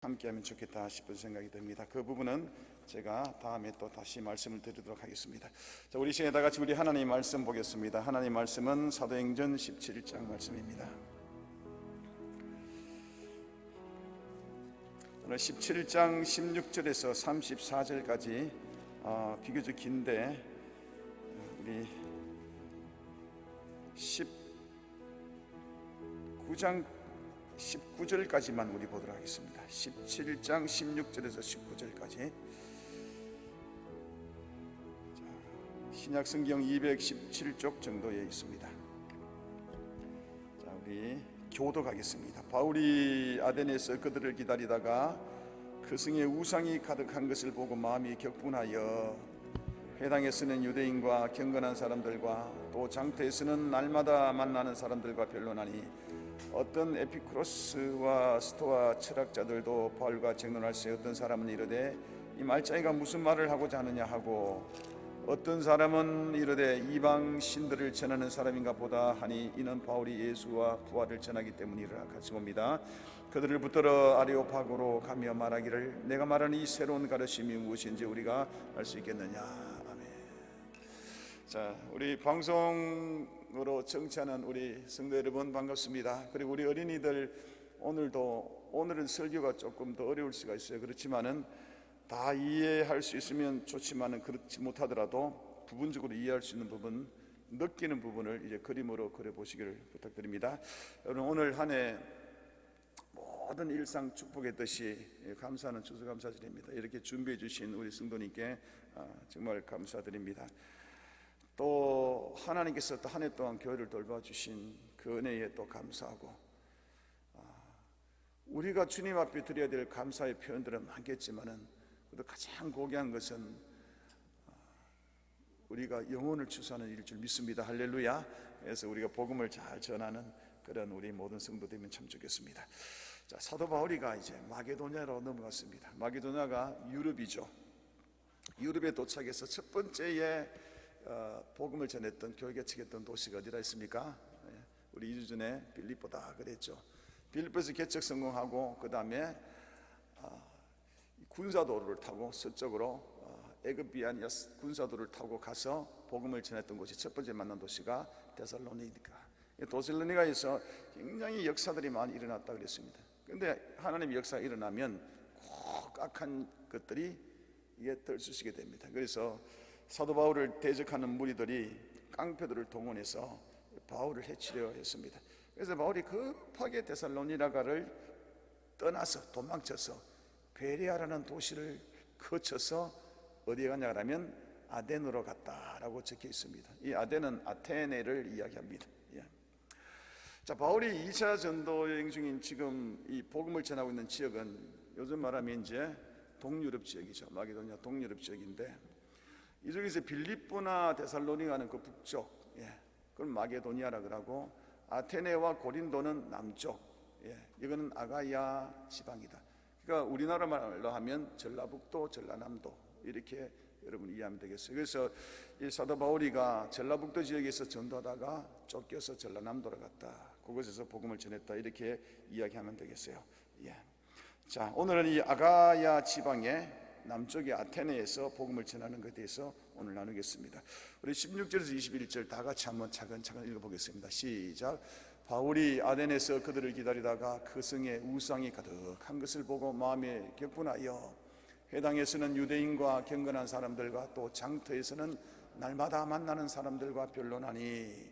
함께하면 좋겠다 싶은 생각이 듭니다. 그 부분은 제가 다음에 또 다시 말씀을 드리도록 하겠습니다. 자, 우리 시간에 다 같이 우리 하나님 말씀 보겠습니다. 하나님 말씀은 사도행전 17장 말씀입니다. 오늘 17장 16절에서 34절까지 비교적 긴데 우리 19절까지만 우리 보도록 하겠습니다. 17장 16절에서 19절까지. 신약 성경 217쪽 정도에 있습니다. 자, 우리 교독하겠습니다. 바울이 아데네에서 그들을 기다리다가 그 성에 우상이 가득한 것을 보고 마음이 격분하여 회당에서는 유대인과 경건한 사람들과 또 장터에서는 날마다 만나는 사람들과 변론하니 어떤 에피쿠로스와 스토아 철학자들도 바울과 쟁론할세 어떤 사람은 이르되 이 말자이가 무슨 말을 하고자 하느냐 하고 어떤 사람은 이르되 이방 신들을 전하는 사람인가 보다 하니 이는 바울이 예수와 부활을 전하기 때문이라. 같이 봅니다. 그들을 붙들어 아레오파고로 가며 말하기를 내가 말하는 이 새로운 가르침이 무엇인지 우리가 알 수 있겠느냐. 아멘. 자, 우리 방송으로 청취하는 우리 성도 여러분 반갑습니다. 그리고 우리 어린이들 오늘은 설교가 조금 더 어려울 수가 있어요. 그렇지만은 다 이해할 수 있으면 좋지만은 그렇지 못하더라도 부분적으로 이해할 수 있는 부분, 느끼는 부분을 이제 그림으로 그려 보시기를 부탁드립니다. 여러분 오늘 한 해 모든 일상 축복의 뜻이 감사하는 추수감사절입니다. 이렇게 준비해 주신 우리 성도님께 정말 감사드립니다. 또 하나님께서 또 한 해 동안 교회를 돌봐주신 그 은혜에 또 감사하고 우리가 주님 앞에 드려야 될 감사의 표현들은 많겠지만은 그래도 가장 고귀한 것은 우리가 영혼을 추수하는 일일 줄 믿습니다. 할렐루야. 그래서 우리가 복음을 잘 전하는 그런 우리 모든 성도 되면 참 좋겠습니다. 자, 사도 바울이가 이제 마게도냐로 넘어갔습니다. 마게도냐가 유럽이죠. 유럽에 도착해서 첫 번째에 복음을 전했던 교회 개척했던 도시가 어디라 했습니까? 우리 2주 전에 빌립보다 그랬죠. 빌립보에서 개척 성공하고 그 다음에 군사도로를 타고 서쪽으로 에그비아니아 군사도로를 타고 가서 복음을 전했던 곳이 첫 번째 만난 도시가 데살로니가. 데살로니가에서 굉장히 역사들이 많이 일어났다 그랬습니다. 그런데 하나님의 역사가 일어나면 꼭 악한 것들이 이게 들쑤시게 됩니다. 그래서 사도 바울을 대적하는 무리들이 깡패들을 동원해서 바울을 해치려 했습니다. 그래서 바울이 급하게 데살로니가를 떠나서 도망쳐서 베레아라는 도시를 거쳐서 어디에 가냐 하면 아덴으로 갔다라고 적혀 있습니다. 이 아덴은 아테네를 이야기합니다. 자, 바울이 2차 전도 여행 중인 지금 이 복음을 전하고 있는 지역은 요즘 말하면 이제 동유럽 지역이죠. 마게도냐 동유럽 지역인데 이쪽에서 빌립보나 데살로니가는 그 북쪽, 그걸 마게도니아라 그러고 아테네와 고린도는 남쪽, 이거는 아가야 지방이다. 그러니까 우리나라 말로 하면 전라북도, 전라남도 이렇게 여러분 이해하면 되겠어요. 그래서 이 사도 바울이가 전라북도 지역에서 전도하다가 쫓겨서 전라남도로 갔다. 그곳에서 복음을 전했다. 이렇게 이야기하면 되겠어요. 자, 오늘은 이 아가야 지방의 남쪽의 아테네에서 복음을 전하는 것에 대해서 오늘 나누겠습니다. 우리 16절에서 21절 다 같이 한번 차근차근 읽어보겠습니다. 시작. 바울이 아덴에서 그들을 기다리다가 그 성에 우상이 가득한 것을 보고 마음에 격분하여 회당에서는 유대인과 경건한 사람들과 또 장터에서는 날마다 만나는 사람들과 변론하니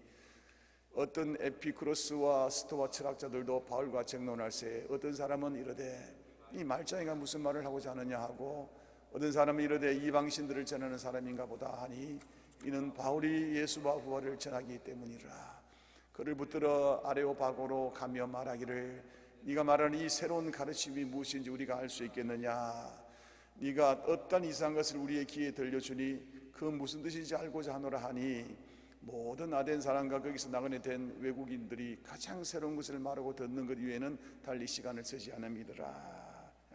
어떤 에피쿠로스와 스토아 철학자들도 바울과 쟁론할세 어떤 사람은 이르되 이 말자이가 무슨 말을 하고자 하느냐 하고 어떤 사람은 이르되 이방신들을 전하는 사람인가 보다 하니 이는 바울이 예수와 부활을 전하기 때문이라. 그를 붙들어 아레오파고로 가며 말하기를 네가 말하는 이 새로운 가르침이 무엇인지 우리가 알 수 있겠느냐. 네가 어떤 이상한 것을 우리의 귀에 들려주니 그 무슨 뜻인지 알고자 하노라 하니 모든 아덴 사람과 거기서 나그네 된 외국인들이 가장 새로운 것을 말하고 듣는 것 이외에는 달리 시간을 쓰지 않음이더라.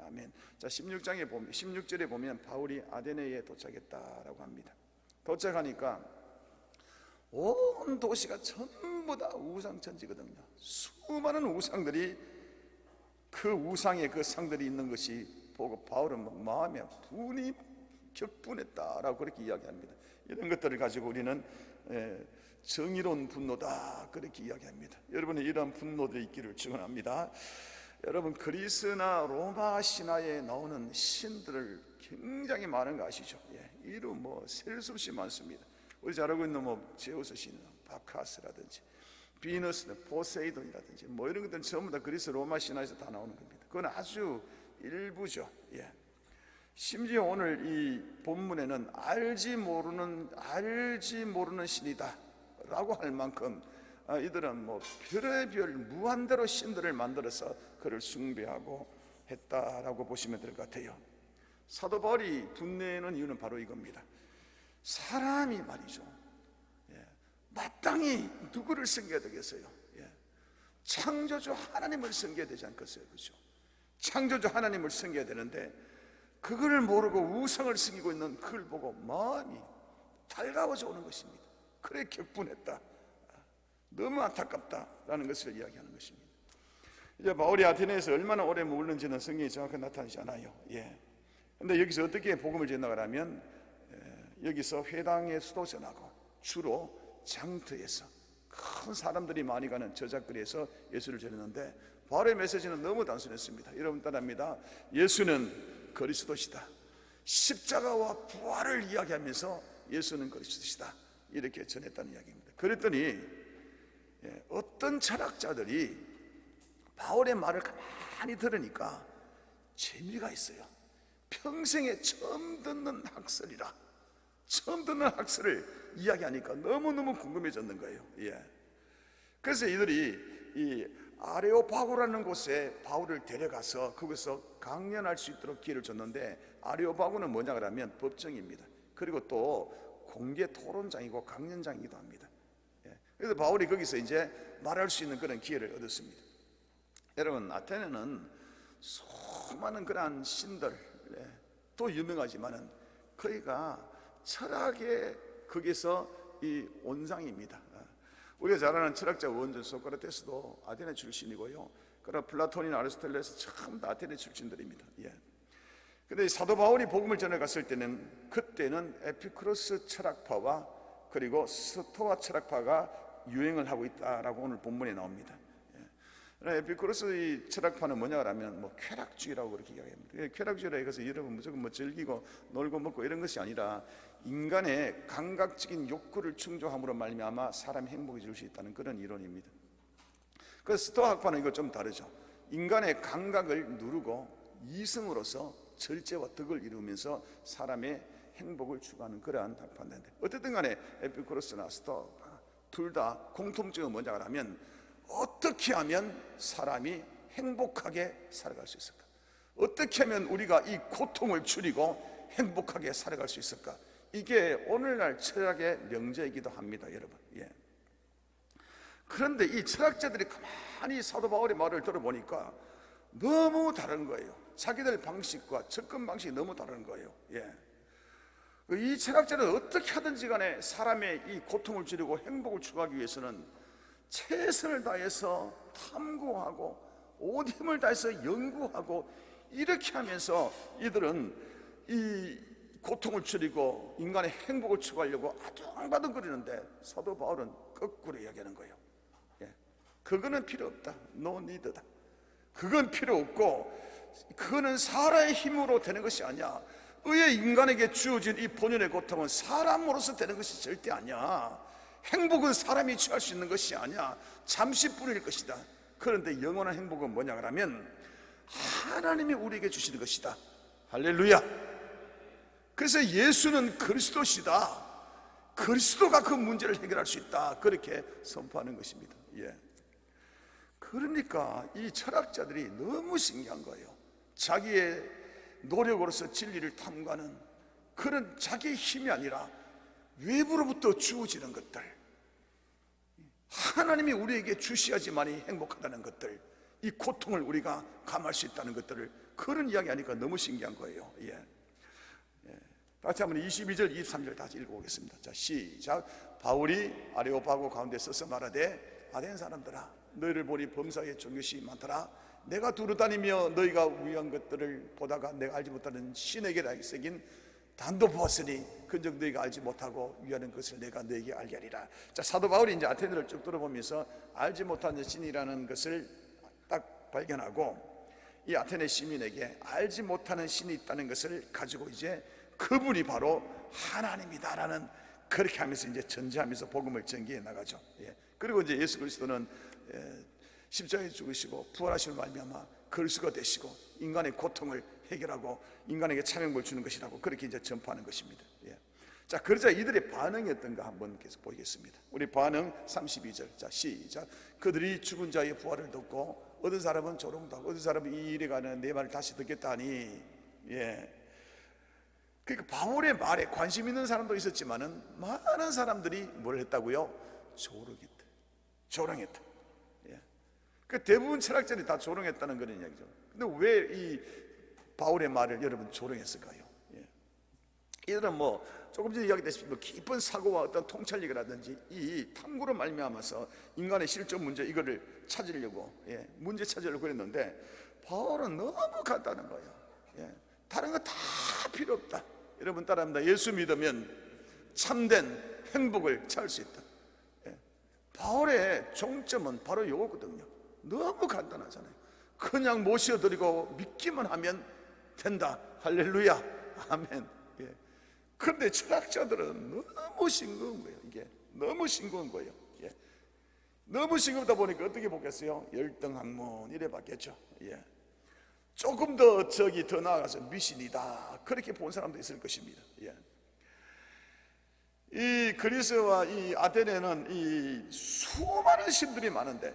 아멘. 자, 16절에 보면 바울이 아데네에 도착했다라고 합니다. 도착하니까 온 도시가 전부 다 우상천지거든요. 수많은 우상들이 그 우상의 그 상들이 있는 것이 보고 바울은 마음에 분이 격분했다라고 그렇게 이야기합니다. 이런 것들을 가지고 우리는 정의로운 분노다 그렇게 이야기합니다. 여러분의 이러한 분노들이 있기를 축원합니다. 여러분, 그리스나 로마 신화에 나오는 신들을 굉장히 많은 거 아시죠? 이루 셀 수 없이 많습니다. 우리 잘 알고 있는 제우스 신, 바카스라든지 비너스, 포세이돈이라든지 이런 것들은 전부 다 그리스 로마 신화에서 다 나오는 겁니다. 그건 아주 일부죠. 심지어 오늘 이 본문에는 알지 모르는 신이다 라고 할 만큼 이들은 별의별 무한대로 신들을 만들어서 그를 숭배하고 했다라고 보시면 될 것 같아요. 사도 바울이 분노하는 이유는 바로 이겁니다. 사람이 말이죠, 마땅히 누구를 섬겨야 되겠어요? 창조주 하나님을 섬겨야 되지 않겠어요? 그렇죠? 창조주 하나님을 섬겨야 되는데 그걸 모르고 우상을 섬기고 있는 그걸 보고 마음이 달가워져 오는 것입니다. 그래 격분했다, 너무 안타깝다라는 것을 이야기하는 것입니다. 이제 바울이 아테네에서 얼마나 오래 머물는지는 성경이 정확하게 나타나지 않아요. 근데 여기서 어떻게 복음을 전하냐면 여기서 회당의 수도 전하고 주로 장터에서 큰 사람들이 많이 가는 저작거리에서 예수를 전했는데 바울의 메시지는 너무 단순했습니다. 여러분 따라합니다. 예수는 그리스도시다. 십자가와 부활을 이야기하면서 예수는 그리스도시다 이렇게 전했다는 이야기입니다. 그랬더니 어떤 철학자들이 바울의 말을 가만히 들으니까 재미가 있어요. 평생에 처음 듣는 학설이라, 처음 듣는 학설을 이야기하니까 너무너무 궁금해졌는 거예요. 그래서 이들이 이 아레오파고라는 곳에 바울을 데려가서 거기서 강연할 수 있도록 기회를 줬는데, 아레오파고는 뭐냐 그러면 법정입니다. 그리고 또 공개 토론장이고 강연장이기도 합니다. 그래서 바울이 거기서 이제 말할 수 있는 그런 기회를 얻었습니다. 여러분, 아테네는 수많은 그러한 신들 또 유명하지만은 거기가 철학의 거기서 이 온상입니다. 우리가 잘 아는 철학자 원전 소크라테스도 아테네 출신이고요. 그러나 플라톤이나 아리스토텔레스 전부 다 아테네 출신들입니다. 근데 사도 바울이 복음을 전해 갔을 때는 그때는 에피쿠로스 철학파와 그리고 스토아 철학파가 유행을 하고 있다라고 오늘 본문에 나옵니다. 에피쿠로스 이 철학파는 뭐냐 하면 쾌락주의라고 그렇게 이야기합니다. 쾌락주의라 해서 여러분 무조건 즐기고 놀고 먹고 이런 것이 아니라 인간의 감각적인 욕구를 충족함으로 말미암아 사람이 행복해질 수 있다는 그런 이론입니다. 그 스토아학파는 이거 좀 다르죠. 인간의 감각을 누르고 이성으로서 절제와 덕을 이루면서 사람의 행복을 추구하는 그러한 학파인데, 어쨌든 간에 에피쿠로스나 스토아학파 둘 다 공통점은 뭐냐 하면 어떻게 하면 사람이 행복하게 살아갈 수 있을까? 어떻게 하면 우리가 이 고통을 줄이고 행복하게 살아갈 수 있을까? 이게 오늘날 철학의 명제이기도 합니다, 여러분. 그런데 이 철학자들이 가만히 사도 바울의 말을 들어보니까 너무 다른 거예요. 자기들 방식과 접근 방식이 너무 다른 거예요. 이 철학자는 어떻게 하든지 간에 사람의 이 고통을 줄이고 행복을 추구하기 위해서는 최선을 다해서 탐구하고 온 힘을 다해서 연구하고 이렇게 하면서 이들은 이 고통을 줄이고 인간의 행복을 추구하려고 아둥바둥거리는데, 사도 바울은 거꾸로 이야기하는 거예요. 그거는 필요 없다. No need다. 그건 필요 없고 그거는 사람의 힘으로 되는 것이 아니야. 의의 인간에게 주어진 이 본연의 고통은 사람으로서 되는 것이 절대 아니야. 행복은 사람이 취할 수 있는 것이 아니야. 잠시뿐일 것이다. 그런데 영원한 행복은 뭐냐 그러면 하나님이 우리에게 주시는 것이다. 할렐루야. 그래서 예수는 그리스도시다. 그리스도가 그 문제를 해결할 수 있다. 그렇게 선포하는 것입니다. 그러니까 이 철학자들이 너무 신기한 거예요. 자기의 노력으로서 진리를 탐구하는 그런 자기의 힘이 아니라 외부로부터 주어지는 것들, 하나님이 우리에게 주셔야지만이 행복하다는 것들, 이 고통을 우리가 감할 수 있다는 것들을 그런 이야기 하니까 너무 신기한 거예요. 다시 한번 22절 23절 다시 읽어보겠습니다. 자, 시작. 바울이 아레오파고 가운데 서서 말하되 아덴 사람들아, 너희를 보니 범사에 종교심이 많더라. 내가 두루다니며 너희가 위한 것들을 보다가 내가 알지 못하는 신에게 새긴 단도 보았으니 그적 너희가 알지 못하고 위하는 것을 내가 너희에게 알게 하리라. 자, 사도 바울이 이제 아테네를 쭉 돌아보면서 알지 못하는 신이라는 것을 딱 발견하고 이 아테네 시민에게 알지 못하는 신이 있다는 것을 가지고 이제 그분이 바로 하나님이다라는, 그렇게 하면서 이제 전제하면서 복음을 전개해 나가죠. 그리고 이제 예수 그리스도는 십자가에 죽으시고 부활하심을 말미암아 걸수가 되시고 인간의 고통을 해결하고 인간에게 참여를 주는 것이라고 그렇게 이제 전파하는 것입니다. 자, 그러자 이들의 반응이 어떤가 한번 계속 보겠습니다. 우리 반응 32절. 자, 시작. 그들이 죽은 자의 부활을 듣고 어떤 사람은 조롱도 하고 어떤 사람은 이 일에 관한 내 말을 다시 듣겠다 하니, 그러니까 바울의 말에 관심 있는 사람도 있었지만은 많은 사람들이 뭘 했다고요? 조롱했다. 그 대부분 철학자들이 다 조롱했다는 그런 이야기죠. 근데 왜 이 바울의 말을 여러분 조롱했을까요? 이들은 뭐 조금 전에 이야기했듯이 깊은 사고와 어떤 통찰력이라든지 이 탐구로 말미암아서 인간의 실존 문제 이거를 찾으려고 문제 찾으려고 그랬는데 바울은 너무 간단한 거예요. 다른 거 다 필요 없다. 여러분 따라합니다. 예수 믿으면 참된 행복을 찾을 수 있다. 바울의 종점은 바로 이거거든요. 너무 간단하잖아요. 그냥 모셔드리고 믿기만 하면 된다. 할렐루야, 아멘. 그런데 철학자들은 너무 싱거운 거예요. 이게 너무 싱거운 거예요. 너무 싱겁다 보니까 어떻게 보겠어요? 열등학문 이래 봤겠죠. 조금 더 더 나아가서 미신이다 그렇게 본 사람도 있을 것입니다. 이 그리스와 이 아테네는 이 수많은 신들이 많은데,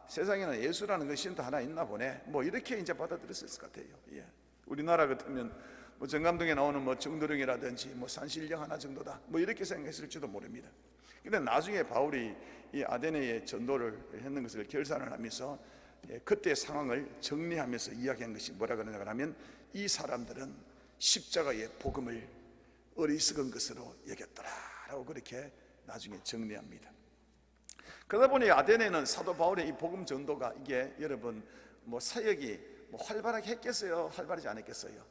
세상에는 예수라는 그 신도 하나 있나 보네, 뭐 이렇게 이제 받아들였을 것 같아요. 우리나라 같으면 뭐 정감동에 나오는 뭐 정도령이라든지 뭐 산신령 하나 정도다 뭐 이렇게 생각했을지도 모릅니다. 근데 나중에 바울이 이 아테네에 전도를 했는 것을 결산을 하면서 그때 상황을 정리하면서 이야기한 것이 뭐라 그러냐 하면, 이 사람들은 십자가의 복음을 어리석은 것으로 여겼더라라고 그렇게 나중에 정리합니다. 그러다 보니 아테네는 사도 바울의 이 복음 전도가 이게 여러분 뭐 사역이 뭐 활발하게 했겠어요? 활발하지 않았겠어요?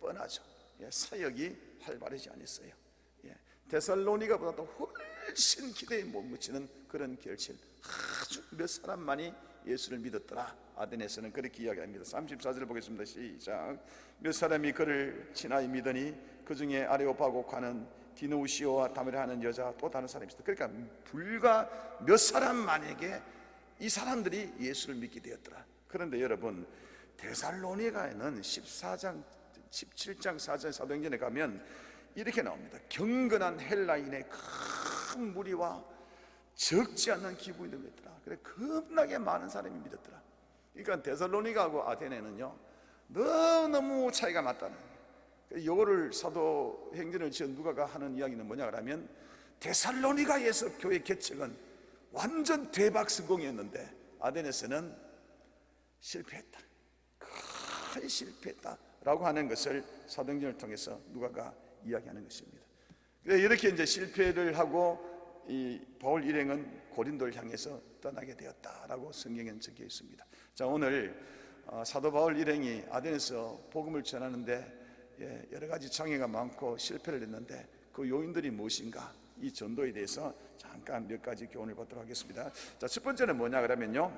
뻔하죠. 사역이 활발하지 않았어요. 데살로니가보다도 훨씬 기대에 못 미치는 그런 결실, 아주 몇 사람만이 예수를 믿었더라. 아테네에서는 그렇게 이야기합니다. 34절 보겠습니다. 시작. 몇 사람이 그를 친하여 믿으니 그 중에 아레오파고 가는 디노우시오와 다메라 하는 여자 또 다른 사람이 있었다. 그러니까 불과 몇 사람만에게 이 사람들이 예수를 믿게 되었더라. 그런데 여러분 데살로니가에는 17장 4절 사도행전에 가면 이렇게 나옵니다. 경건한 헬라인의 큰 무리와 적지 않는 기부인들 믿더라. 그래 겁나게 많은 사람이 믿었더라. 그러니까 데살로니가하고 아테네는요 너무 차이가 났다는 거예요. 요거를 사도행전을 지은 누가가 하는 이야기는 뭐냐 그러면, 데살로니가에서 교회 개척은 완전 대박 성공이었는데 아테네에서는 실패했다, 큰 실패했다라고 하는 것을 사도행전을 통해서 누가가 이야기하는 것입니다. 이렇게 이제 실패를 하고 이 바울 일행은 고린도를 향해서 떠나게 되었다라고 성경에 적혀 있습니다. 자, 오늘 사도 바울 일행이 아테네에서 복음을 전하는데 여러 가지 장애가 많고 실패를 했는데 그 요인들이 무엇인가, 이 전도에 대해서 잠깐 몇 가지 교훈을 받도록 하겠습니다. 자, 첫 번째는 뭐냐 그러면요,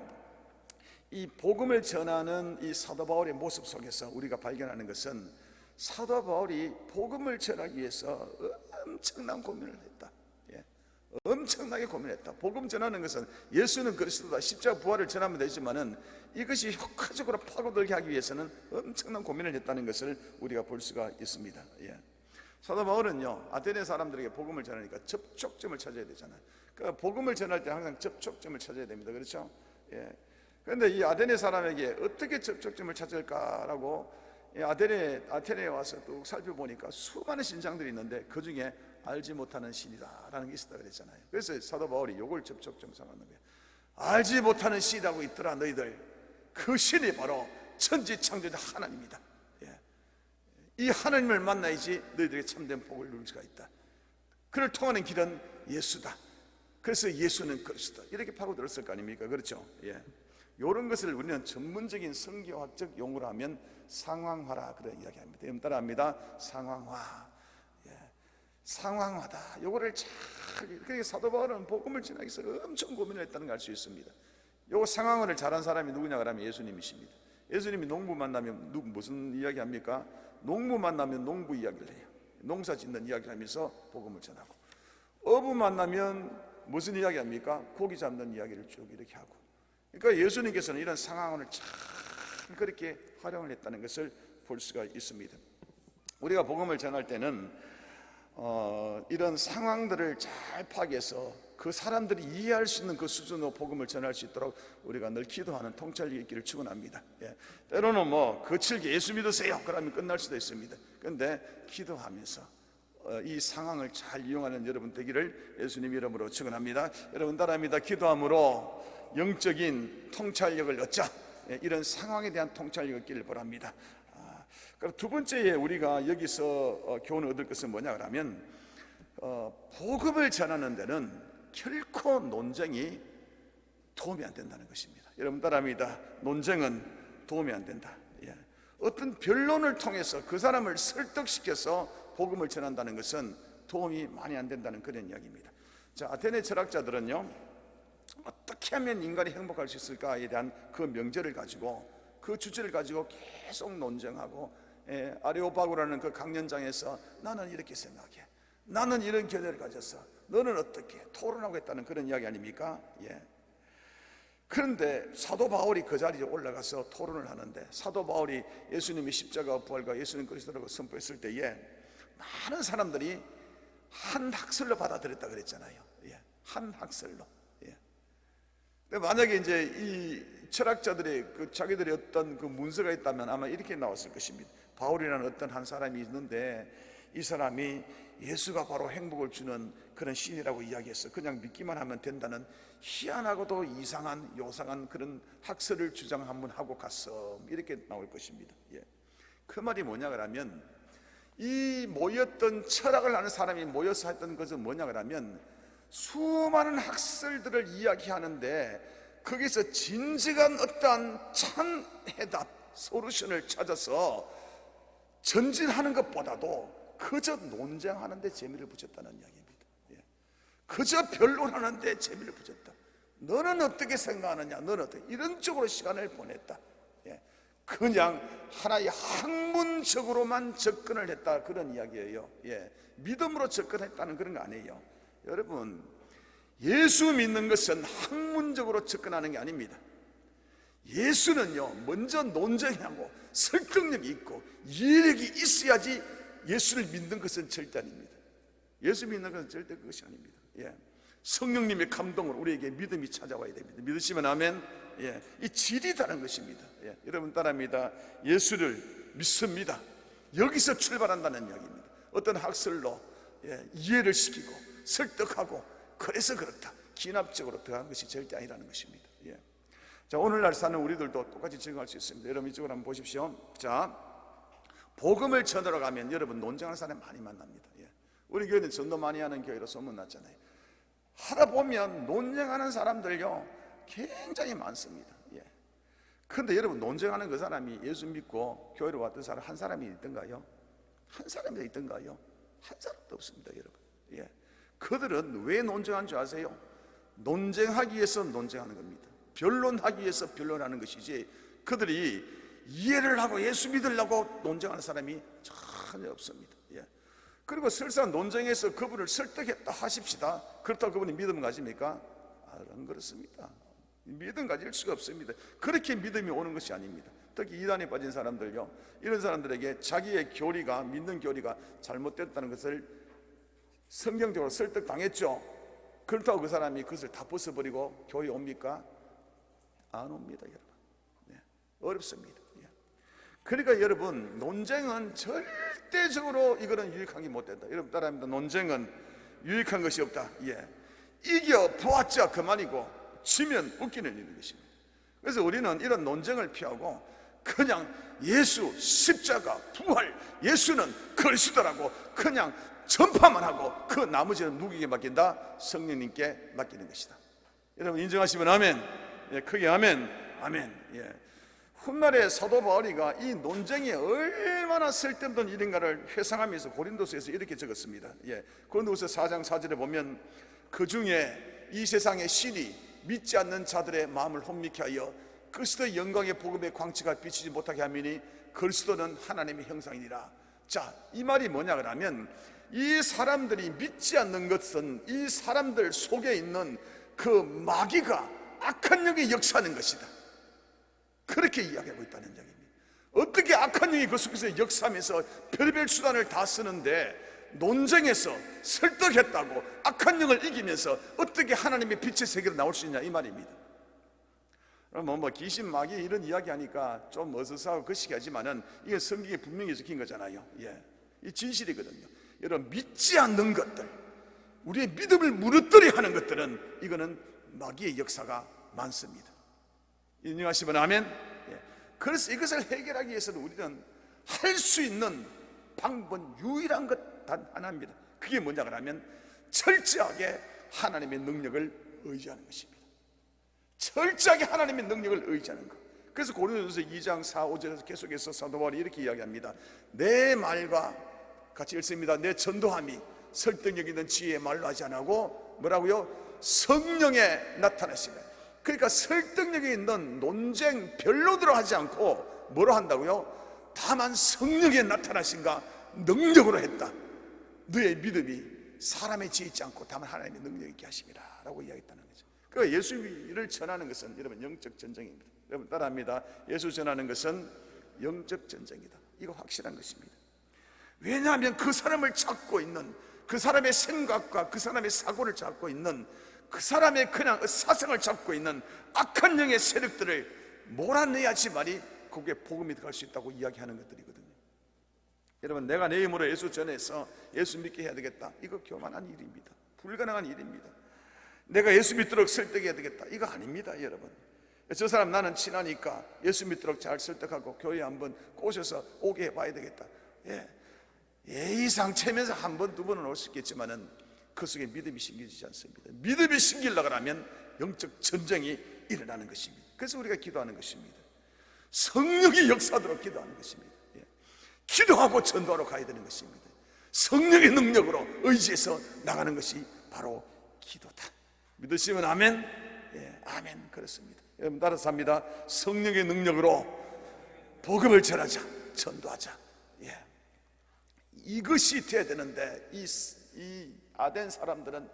이 복음을 전하는 이 사도 바울의 모습 속에서 우리가 발견하는 것은 사도 바울이 복음을 전하기 위해서 엄청난 고민을 했다. 엄청나게 고민했다. 복음 전하는 것은 예수는 그리스도다, 십자가 부활을 전하면 되지만은 이것이 효과적으로 파고들게 하기 위해서는 엄청난 고민을 했다는 것을 우리가 볼 수가 있습니다. 사도 바울은요 아테네 사람들에게 복음을 전하니까 접촉점을 찾아야 되잖아요. 그러니까 복음을 전할 때 항상 접촉점을 찾아야 됩니다. 그렇죠? 그런데 이 아테네 사람에게 어떻게 접촉점을 찾을까라고 아테네에 와서 또 살펴보니까 수많은 신상들이 있는데 그 중에 알지 못하는 신이다라는 게 있었다 그랬잖아요. 그래서 사도 바울이 요걸 접촉점 삼는 거예요. 알지 못하는 신이라고 있더라 너희들. 그 신이 바로 천지창조자 하나님이다. 이 하나님을 만나야지 너희들에게 참된 복을 누릴 수가 있다. 그를 통하는 길은 예수다. 그래서 예수는 그리스도, 이렇게 파고들었을 거 아닙니까? 그렇죠? 이런 것을 우리는 전문적인 성경학적 용어로 하면 상황화라 그런 이야기합니다. 여러분 따라합니다. 상황화. 상황화다. 요거를 잘, 그러니까 사도 바울은 복음을 전하기 위해서 엄청 고민을 했다는 걸 알 수 있습니다. 요거 상황화를 잘한 사람이 누구냐 그러면 예수님이십니다. 예수님이 농부 만나면 무슨 이야기 합니까? 농부 만나면 농부 이야기를 해요. 농사 짓는 이야기를 하면서 복음을 전하고, 어부 만나면 무슨 이야기 합니까? 고기 잡는 이야기를 쭉 이렇게 하고. 그러니까 예수님께서는 이런 상황을 참 그렇게 활용을 했다는 것을 볼 수가 있습니다. 우리가 복음을 전할 때는 이런 상황들을 잘 파악해서 그 사람들이 이해할 수 있는 그 수준으로 복음을 전할 수 있도록 우리가 늘 기도하는 통찰력이 있기를 축원합니다. 때로는 거칠게 예수 믿으세요 그러면 끝날 수도 있습니다. 그런데 기도하면서 이 상황을 잘 이용하는 여러분 되기를 예수님 이름으로 축원합니다. 여러분 따라합니다. 기도함으로 영적인 통찰력을 얻자. 이런 상황에 대한 통찰력을 얻기를 바랍니다. 그리고 두 번째에 우리가 여기서 교훈을 얻을 것은 뭐냐 그러면 복음을 전하는 데는 결코 논쟁이 도움이 안 된다는 것입니다. 여러분 따라합니다. 논쟁은 도움이 안 된다. 어떤 변론을 통해서 그 사람을 설득시켜서 복음을 전한다는 것은 도움이 많이 안 된다는 그런 이야기입니다. 자, 아테네 철학자들은요, 어떻게 하면 인간이 행복할 수 있을까에 대한 그 명제를 가지고, 그 주제를 가지고 계속 논쟁하고, 아레오파고라는 그 강연장에서 나는 이렇게 생각해, 나는 이런 견해를 가졌어, 너는 어떻게, 토론하고 있다는 그런 이야기 아닙니까? 그런데 사도 바울이 그 자리에 올라가서 토론을 하는데, 사도 바울이 예수님의 십자가 부활과 예수님 그리스도라고 선포했을 때에 많은 사람들이 한 학설로 받아들였다 그랬잖아요. 한 학설로. 근데 만약에 이제 이 철학자들의 자기들의 어떤 그 문서가 있다면 아마 이렇게 나왔을 것입니다. 바울이라는 어떤 한 사람이 있는데, 이 사람이 예수가 바로 행복을 주는 그런 신이라고 이야기했어. 그냥 믿기만 하면 된다는 희한하고도 이상한 요상한 그런 학설을 주장 한번 하고 갔어. 이렇게 나올 것입니다. 그 말이 뭐냐 그러면, 이 모였던 철학을 하는 사람이 모여서 했던 것은 뭐냐 그러면, 수많은 학설들을 이야기하는데 거기서 진정한 어떠한 참 해답, 솔루션을 찾아서 전진하는 것보다도 그저 논쟁하는 데 재미를 붙였다는 이야기입니다. 그저 변론하는 데 재미를 붙였다. 너는 어떻게 생각하느냐, 너는 어떻게, 이런 쪽으로 시간을 보냈다. 그냥 하나의 학문적으로만 접근을 했다, 그런 이야기예요. 믿음으로 접근했다는 그런 거 아니에요. 여러분, 예수 믿는 것은 학문적으로 접근하는 게 아닙니다. 예수는요, 먼저 논쟁하고 설득력이 있고 이해력이 있어야지 예수를 믿는 것은 절대 아닙니다. 예수 믿는 것은 절대 그것이 아닙니다. 성령님의 감동으로 우리에게 믿음이 찾아와야 됩니다. 믿으시면 아멘. 이 질이 다른 것입니다. 여러분 따라합니다. 예수를 믿습니다. 여기서 출발한다는 이야기입니다. 어떤 학설로 이해를 시키고 설득하고 그래서 그렇다, 기납적으로 더한 것이 절대 아니라는 것입니다. 자, 오늘날 사는 우리들도 똑같이 적용할 수 있습니다. 여러분 이쪽으로 한번 보십시오. 자, 복음을 전하러 가면 여러분 논쟁하는 사람 많이 만납니다. 우리 교회는 전도 많이 하는 교회로 소문났잖아요. 하다 보면 논쟁하는 사람들요 굉장히 많습니다. 그런데 여러분, 논쟁하는 그 사람이 예수 믿고 교회로 왔던 사람 한 사람이 있던가요? 한 사람이 있던가요? 한 사람도 없습니다, 여러분. 그들은 왜 논쟁한 줄 아세요? 논쟁하기 위해서 논쟁하는 겁니다. 변론하기 위해서 변론하는 것이지, 그들이 이해를 하고 예수 믿으려고 논쟁하는 사람이 전혀 없습니다. 그리고 설사 논쟁에서 그분을 설득했다 하십시다. 그렇다고 그분이 믿음 가집니까? 안 그렇습니다. 믿음 가질 수가 없습니다. 그렇게 믿음이 오는 것이 아닙니다. 특히 이단에 빠진 사람들요, 이런 사람들에게 자기의 교리가, 믿는 교리가 잘못됐다는 것을 성경적으로 설득당했죠. 그렇다고 그 사람이 그것을 다 벗어버리고 교회에 옵니까? 안 옵니다, 여러분. 어렵습니다. 그러니까 여러분, 논쟁은 절대적으로 이거는 유익한 게 못 된다. 여러분 따라합니다. 논쟁은 유익한 것이 없다. 이겨 보았자 그만이고 지면 웃기는 일인 것입니다. 그래서 우리는 이런 논쟁을 피하고 그냥 예수 십자가 부활, 예수는 그리스도라고 그냥 전파만 하고 그 나머지는 누구에게 맡긴다? 성령님께 맡기는 것이다. 여러분 인정하시면 아멘. 크게 아멘. 아멘. 예. 훗날에 사도 바울이가 이 논쟁이 얼마나 쓸데없는 일인가를 회상하면서 고린도서에서 이렇게 적었습니다. 예. 고린도서 4장 4절에 보면 그 중에 이 세상의 신이 믿지 않는 자들의 마음을 혼미케 하여 그리스도의 영광의 복음의 광채가 비치지 못하게 하미니 그리스도는 하나님의 형상이니라. 자, 이 말이 뭐냐 그러면 이 사람들이 믿지 않는 것은 이 사람들 속에 있는 그 마귀가 악한 영이 역사하는 것이다. 그렇게 이야기하고 있다는 얘기입니다. 어떻게 악한 영이 그 속에서 역사하면서 별별 수단을 다 쓰는데 논쟁에서 설득했다고 악한 영을 이기면서 어떻게 하나님의 빛의 세계로 나올 수 있냐 이 말입니다. 뭐 귀신 마귀 이런 이야기하니까 좀 어서서하고 거시기하지만은 이게 성경에 분명히 적힌 거잖아요. 예, 이 진실이거든요. 여러분 믿지 않는 것들, 우리의 믿음을 무너뜨려 하는 것들은 이거는 마귀의 역사가 많습니다. 인정하시면 아멘. 예. 그래서 이것을 해결하기 위해서는 우리는 할 수 있는 방법은 유일한 것 단 하나입니다. 그게 뭐냐 그러면 철저하게 하나님의 능력을 의지하는 것입니다. 철저하게 하나님의 능력을 의지하는 것. 그래서 고린도전서 2장 4, 5절에서 계속해서 사도 바울이 이렇게 이야기합니다. 내 말과 같이 읽습니다. 내 전도함이 설득력 있는 지혜의 말로 하지 않고 뭐라고요? 성령에 나타나시면. 그러니까 설득력이 있는 논쟁 변론으로 하지 않고 뭐로 한다고요? 다만 성령에 나타나신가 능력으로 했다. 너의 믿음이 사람의 지혜 있지 않고 다만 하나님의 능력 있게 하심이라 라고 이야기했다는 거죠. 그러니까 예수를 전하는 것은 여러분 영적 전쟁입니다. 여러분 따라합니다. 예수 전하는 것은 영적 전쟁이다. 이거 확실한 것입니다. 왜냐하면 그 사람을 찾고 있는 그 사람의 생각과 그 사람의 사고를 잡고 있는 그 사람의 그냥 사상을 잡고 있는 악한 영의 세력들을 몰아내야지만이 거기에 복음이 들어갈 수 있다고 이야기하는 것들이거든요. 여러분 내가 내 힘으로 예수 전해서 예수 믿게 해야 되겠다, 이거 교만한 일입니다. 불가능한 일입니다. 내가 예수 믿도록 설득해야 되겠다, 이거 아닙니다. 여러분 저 사람 나는 친하니까 예수 믿도록 잘 설득하고 교회에 한번 꼬셔서 오게 해봐야 되겠다. 예, 예의상 채면서 한 번, 두 번은 올 수 있겠지만은 그 속에 믿음이 심겨지지 않습니다. 믿음이 심기려고 하면 영적 전쟁이 일어나는 것입니다. 그래서 우리가 기도하는 것입니다. 성령이 역사하도록 기도하는 것입니다. 예. 기도하고 전도하러 가야 되는 것입니다. 성령의 능력으로 의지해서 나가는 것이 바로 기도다. 믿으시면 아멘. 예, 아멘. 그렇습니다. 여러분 따라서 합니다. 성령의 능력으로 복음을 전하자, 전도하자. 예. 이것이 돼야 되는데 이 아덴 사람들은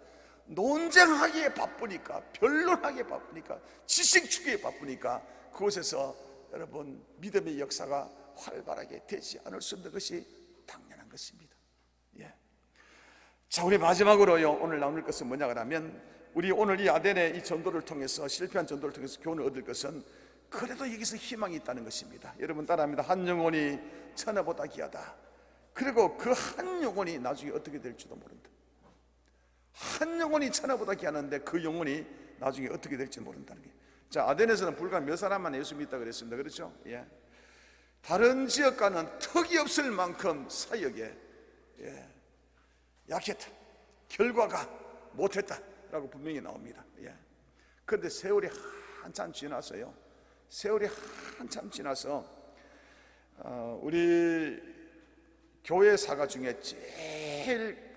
논쟁하기에 바쁘니까, 변론하기에 바쁘니까, 지식 추기에 바쁘니까 그곳에서 여러분 믿음의 역사가 활발하게 되지 않을 수 없는 것이 당연한 것입니다. 예. 자, 우리 마지막으로요 오늘 나눌 것은 뭐냐 하면 우리 오늘 이 아덴의 이 전도를 통해서, 실패한 전도를 통해서 교훈을 얻을 것은 그래도 여기서 희망이 있다는 것입니다. 여러분 따라합니다. 한 영혼이 천하보다 귀하다. 그리고 그 한 영혼이 나중에 어떻게 될지도 모른다. 한 영혼이 천하보다 귀하는데 그 영혼이 나중에 어떻게 될지 모른다는 게. 자, 아덴에서는 불과 몇 사람만 예수 믿다 그랬습니다. 그렇죠? 예. 다른 지역과는 턱이 없을 만큼 사역에 약했다. 결과가 못했다라고 분명히 나옵니다. 예. 그런데 세월이 한참 지나서요. 세월이 한참 지나서 우리 교회 사가 중에 제일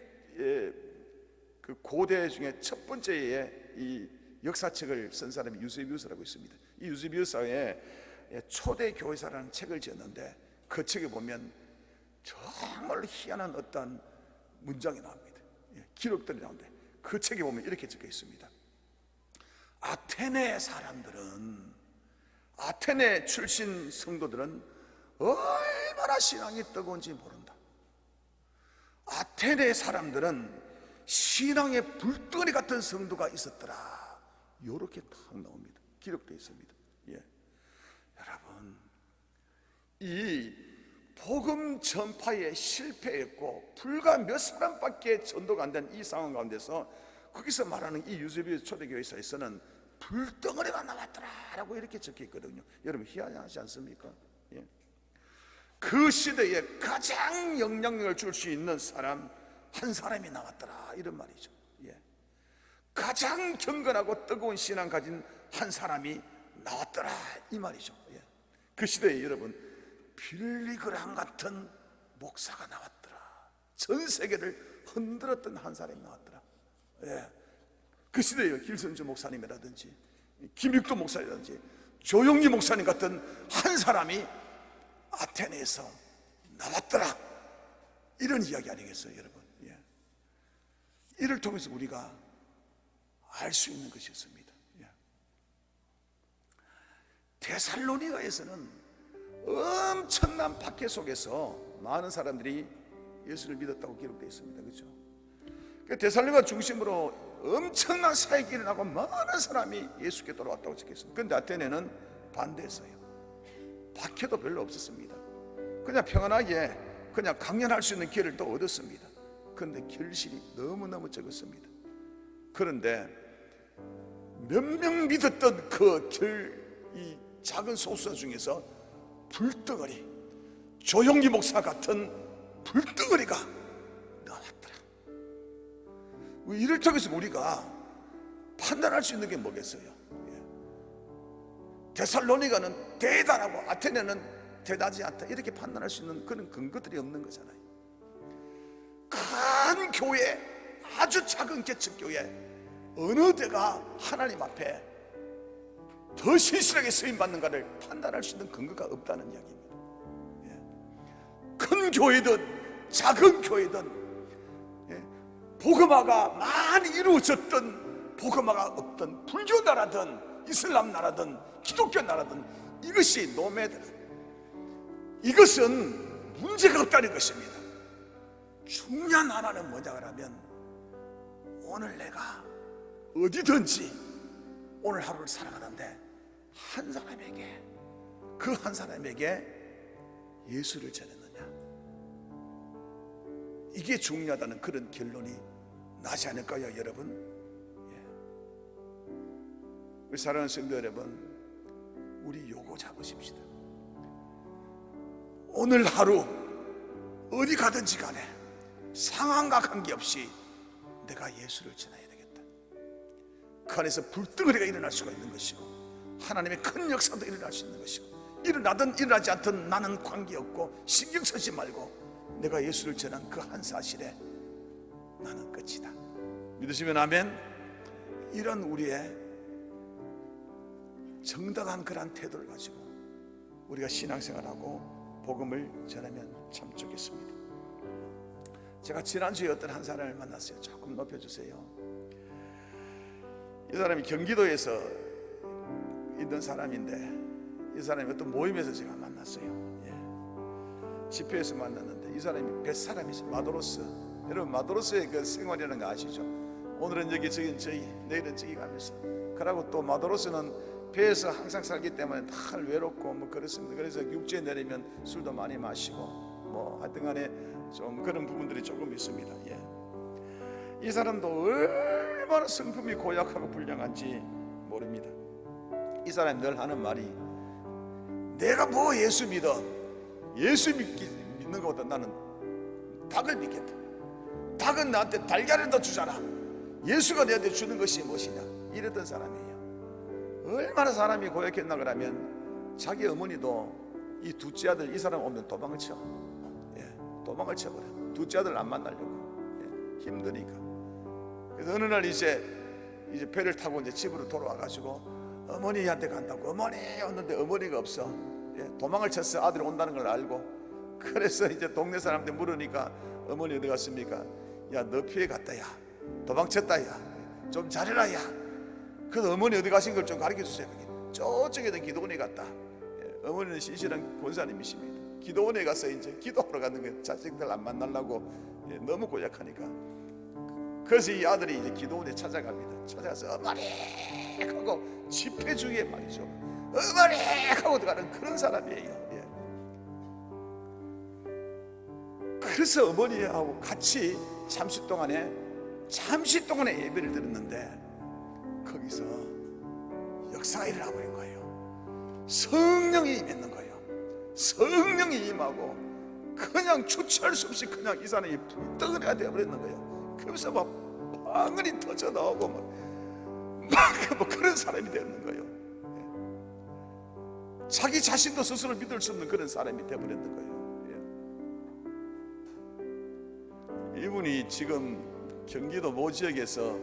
그 고대 중에 첫 번째에 이 역사책을 쓴 사람이 유세비우스라고 있습니다. 이 유세비우스의 초대 교회사라는 책을 지었는데 그 책에 보면 정말 희한한 어떤 문장이 나옵니다. 기록들이 나오는데 그 책에 보면 이렇게 적혀 있습니다. 아테네 사람들은, 아테네 출신 성도들은 얼마나 신앙이 뜨거운지 모른다. 아테네 사람들은 신앙의 불덩어리 같은 성도가 있었더라. 이렇게 딱 나옵니다. 기록되어 있습니다. 예. 여러분, 이 복음 전파에 실패했고 불과 몇 사람밖에 전도가 안 된 이 상황 가운데서 거기서 말하는 이 유세비우스 초대교회사에서는 불덩어리가 나왔더라라고 이렇게 적혀 있거든요. 여러분 희한하지 않습니까? 예. 그 시대에 가장 영향력을 줄 수 있는 사람 한 사람이 나왔더라, 이런 말이죠. 예. 가장 경건하고 뜨거운 신앙 가진 한 사람이 나왔더라 이 말이죠. 예. 그 시대에 여러분 빌리그람 같은 목사가 나왔더라. 전 세계를 흔들었던 한 사람이 나왔더라. 예. 그 시대에 길선주 목사님이라든지 김익도 목사님이라든지 조용기 목사님 같은 한 사람이 아테네에서 나왔더라. 이런 이야기 아니겠어요 여러분? 예. 이를 통해서 우리가 알 수 있는 것이었습니다. 예. 데살로니가에서는 엄청난 박해 속에서 많은 사람들이 예수를 믿었다고 기록되어 있습니다. 그렇죠? 데살로니가 중심으로 엄청난 사역이 일어나고 많은 사람이 예수께 돌아왔다고 적혔습니다. 그런데 아테네는 반대했어요. 박해도 별로 없었습니다. 그냥 평안하게 그냥 강연할 수 있는 기회를 또 얻었습니다. 그런데 결실이 너무너무 적었습니다. 그런데 몇 명 믿었던 이 작은 소수자 중에서 불덩어리, 조용기 목사 같은 불덩어리가 나왔더라. 이를 통해서 우리가 판단할 수 있는 게 뭐겠어요? 데살로니가는 대단하고 아테네는 대단하지 않다, 이렇게 판단할 수 있는 그런 근거들이 없는 거잖아요. 큰 교회, 아주 작은 개척교회, 어느 데가 하나님 앞에 더 신실하게 쓰임받는가를 판단할 수 있는 근거가 없다는 이야기입니다. 큰 교회든 작은 교회든 복음화가 많이 이루어졌던 복음화가 없던 불교 나라든 이슬람 나라든 기독교 나라든 이것이 노매드, 이것은 문제가 없다는 것입니다. 중요한 하나는 뭐냐 하면 오늘 내가 어디든지 오늘 하루를 살아가는데 한 사람에게, 그 한 사람에게 예수를 전했느냐, 이게 중요하다는 그런 결론이 나지 않을까요 여러분? 우리 사랑하는 성도 여러분, 우리 요거 잡으십시다. 오늘 하루 어디 가든지 간에 상황과 관계없이 내가 예수를 전해야 되겠다. 그 안에서 불덩어리가 일어날 수가 있는 것이고 하나님의 큰 역사도 일어날 수 있는 것이고, 일어나든 일어나지 않든 나는 관계없고 신경 쓰지 말고 내가 예수를 전한 그 한 사실에 나는 끝이다. 믿으시면 아멘. 이런 우리의 정당한 그러한 태도를 가지고 우리가 신앙생활하고 복음을 전하면 참 좋겠습니다. 제가 지난주에 어떤 한 사람을 만났어요. 조금 높여주세요. 이 사람이 경기도에서 있는 사람인데 이 사람이 어떤 모임에서 제가 만났어요. 집회에서 만났는데 이 사람이 뱃사람이죠. 마도로스. 여러분 마도로스의 그 생활이라는 거 아시죠? 오늘은 여기, 저기는 저기, 내일은 저기 가면서. 그러고 또 마도로스는 배에서 항상 살기 때문에 늘 외롭고 뭐 그렇습니다. 그래서 육지에 내리면 술도 많이 마시고 뭐 하여튼 간에 좀 그런 부분들이 조금 있습니다. 이 사람도 얼마나 성품이 고약하고 불량한지 모릅니다. 이 사람이 늘 하는 말이, 내가 뭐 예수 믿어, 예수 믿는 것보다 나는 닭을 믿겠다. 닭은 나한테 달걀을 더 주잖아. 예수가 내한테 주는 것이 무엇이냐, 이랬던 사람이에요. 얼마나 사람이 고약했나 그러면 자기 어머니도 이 둘째 아들 이 사람 오면 도망을 쳐. 도망을 쳐버려. 둘째 아들 안 만나려고. 힘드니까. 그래서 어느 날 이제 배를 타고 이제 집으로 돌아와가지고 어머니한테 간다고. 어머니 왔는데 어머니가 없어. 도망을 쳤어. 아들이 온다는 걸 알고. 그래서 이제 동네 사람들 물으니까 어머니 어디 갔습니까? 야, 너 피해 갔다. 야, 도망쳤다. 야, 좀 잘해라. 야. 그래서 어머니 어디 가신 걸 좀 가르쳐 주세요. 저쪽에는 기도원에 갔다. 어머니는 신실한 권사님이십니다. 기도원에 가서 이제 기도하러 가는 거예요. 자식들 안 만나려고. 너무 고약하니까. 그래서 이 아들이 이제 기도원에 찾아갑니다. 찾아가서 어머니 하고 집회 중에 말이죠, 어머니 하고 들어가는 그런 사람이에요. 그래서 어머니하고 같이 잠시 동안에 예배를 드렸는데 거기서 역사가 일어나 버린 거예요. 성령이 임했는 거예요. 성령이 임하고 그냥 주체할 수 없이 그냥 이 사람이 불덩어리가 되어버렸는 거예요. 그러면서 막 방언이 터져 나오고 막 그런 사람이 되는 거예요. 자기 자신도 스스로 믿을 수 없는 그런 사람이 되어버렸는 거예요. 이분이 지금 경기도 모 지역에서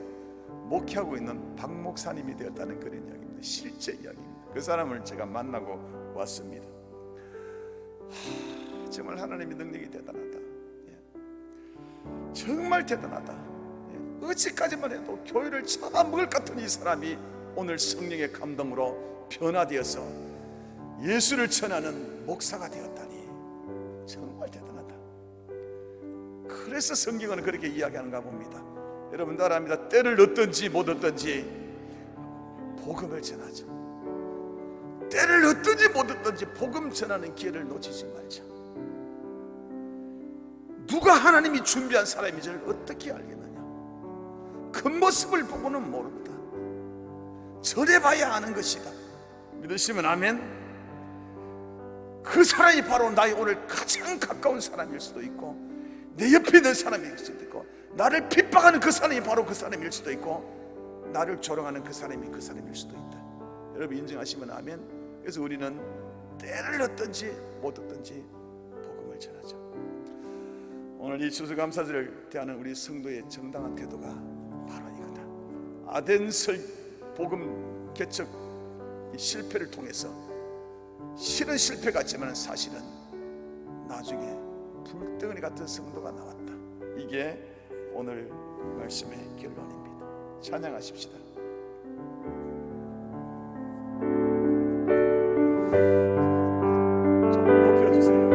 목회하고 있는 박 목사님이 되었다는 그런 이야기입니다. 실제 이야기입니다. 그 사람을 제가 만나고 왔습니다. 정말 하나님의 능력이 대단하다. 정말 대단하다. 어제까지만 해도 교회를 잡아먹을 것 같은 이 사람이 오늘 성령의 감동으로 변화되어서 예수를 전하는 목사가 되었다니 정말 대단하다. 그래서 성경은 그렇게 이야기하는가 봅니다. 여러분도 알아합니다. 때를 얻든지 못 얻든지 복음을 전하자. 때를 얻든지 못 얻든지 복음 전하는 기회를 놓치지 말자. 누가 하나님이 준비한 사람인지를 어떻게 알겠느냐? 겉모습을 보고는 모른다. 전해봐야 아는 것이다. 믿으시면 아멘. 그 사람이 바로 나의 오늘 가장 가까운 사람일 수도 있고, 내 옆에 있는 사람일 수도 있고, 나를 핍박하는 그 사람이 바로 그 사람일 수도 있고, 나를 조롱하는 그 사람이 그 사람일 수도 있다. 여러분 인정하시면 아멘. 그래서 우리는 때를 얻든지 못 얻든지 복음을 전하자. 오늘 이 추수감사절을 대하는 우리 성도의 정당한 태도가 바로 이거다. 아덴설 복음 개척 실패를 통해서 실은 실패 같지만 사실은 나중에 불덩어리 같은 성도가 나왔다. 이게 오늘 말씀의 결론입니다. 찬양하십시다. 좀 높여주세요.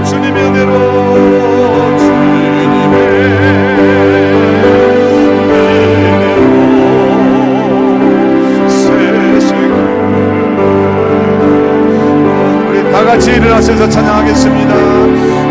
주님의 은혜로 우리 다 같이 일어나셔서 찬양하겠습니다.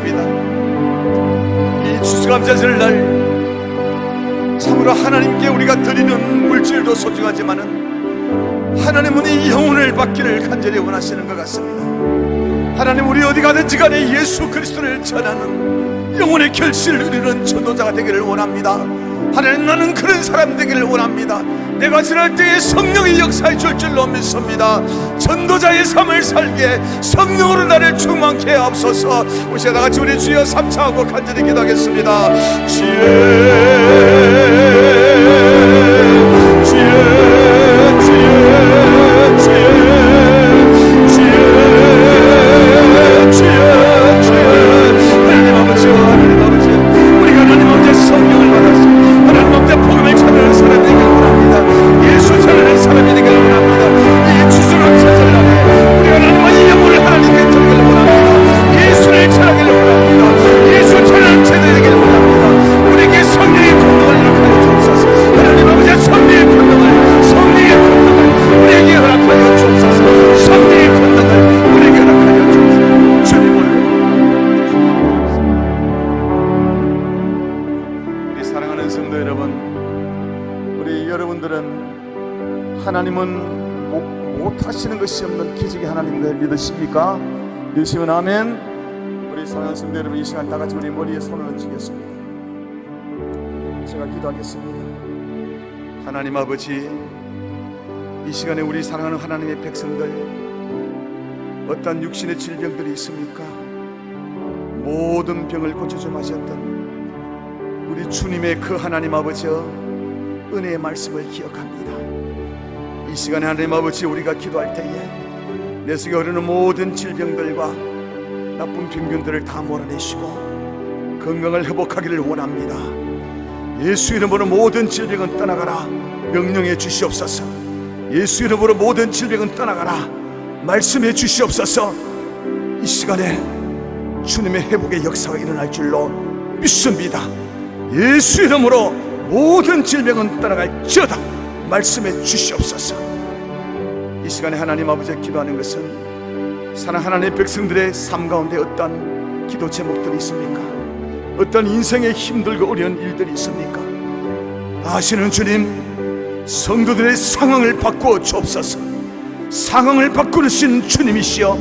기도하겠습니다. 이 추수감사절날 참으로 하나님께 우리가 드리는 물질도 소중하지만은 하나님은 이 영혼을 받기를 간절히 원하시는 것 같습니다. 하나님, 우리 어디 가든지 간에 예수 그리스도를 전하는 영혼의 결실을 누리는 전도자가 되기를 원합니다. 하나님, 나는 그런 사람 되기를 원합니다. 내가 지날 때에 성령이 역사해 줄 줄로 믿습니다. 전도자의 삶을 살게 성령으로 나를 충만케 하옵소서. 우리 다같이 우리 주여 삼차하고 간절히 기도하겠습니다. 하나님 아버지, 우리가 하나님 아버지 성령을 받았습니다. 하나님 아버지 복음을 전하는 사람이 되기를 원합니다. 예수 전하는 사람이 되기를 원합니다. 이 추수감사절날에 우리가 하나님 아버지 영혼을 하나님께 드리기를 원합니다. 예수를 전하기를 원합니다. 예수 전하는 제자 되기를 원합니다. 우리에게 성령의 권능을 허락하여 주옵소서. 하나님 아버지 성령의 권능을 우리에게 허락하여 주옵소서. 성령의 권능을 우리에게 허락하여 주옵소서. 주님을 우리 사랑하는 성도 여러분, 우리 여러분들은 하나님은 못하시는 것이 없는 기적의 하나님을 믿으십니까? 믿으시면 아멘. 우리 사랑하는 성도 여러분, 이 시간 다같이 우리 머리에 손을 얹겠습니다. 제가 기도하겠습니다. 하나님 아버지, 이 시간에 우리 사랑하는 하나님의 백성들, 어떤 육신의 질병들이 있습니까? 모든 병을 고쳐좀 하셨던 우리 주님의 그 하나님 아버지 은혜의 말씀을 기억합니다. 이 시간에 하나님 아버지, 우리가 기도할 때에 내 속에 흐르는 모든 질병들과 나쁜 병균들을 다 몰아내시고 건강을 회복하기를 원합니다. 예수 이름으로 모든 질병은 떠나가라 명령해 주시옵소서. 예수 이름으로 모든 질병은 떠나가라 말씀해 주시옵소서. 이 시간에 주님의 회복의 역사가 일어날 줄로 믿습니다. 예수 이름으로 모든 질병은 떠나갈지어다 말씀해 주시옵소서. 이 시간에 하나님 아버지 기도하는 것은 사랑 하나님의 백성들의 삶 가운데 어떤 기도 제목들이 있습니까? 어떤 인생에 힘들고 어려운 일들이 있습니까? 아시는 주님, 성도들의 상황을 바꾸어 주옵소서. 상황을 바꾸신 주님이시여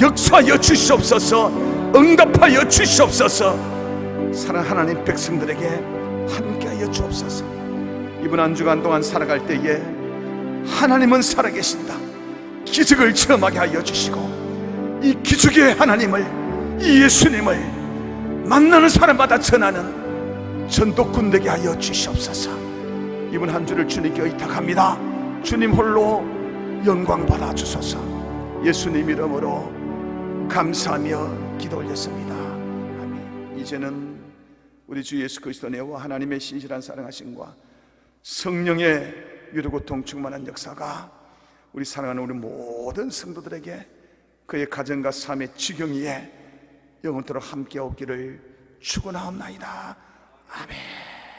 역사하여 주시옵소서. 응답하여 주시옵소서. 사랑 하나님 백성들에게 함께하여 주옵소서. 이번 한 주간 동안 살아갈 때에 하나님은 살아계신다 기적을 체험하게 하여 주시고, 이 기적의 하나님을, 이 예수님을 만나는 사람마다 전하는 전도꾼 되게 하여 주시옵소서. 이번 한 주를 주님께 의탁합니다. 주님 홀로 영광 받아 주소서. 예수님 이름으로 감사하며 기도 올렸습니다. 아멘. 이제는 우리 주 예수 그리스도 내와 하나님의 신실한 사랑하심과 성령의 위로고통 충만한 역사가 우리 사랑하는 우리 모든 성도들에게 그의 가정과 삶의 지경 위에 영원토록 함께 오기를 축원하옵나이다. 아멘.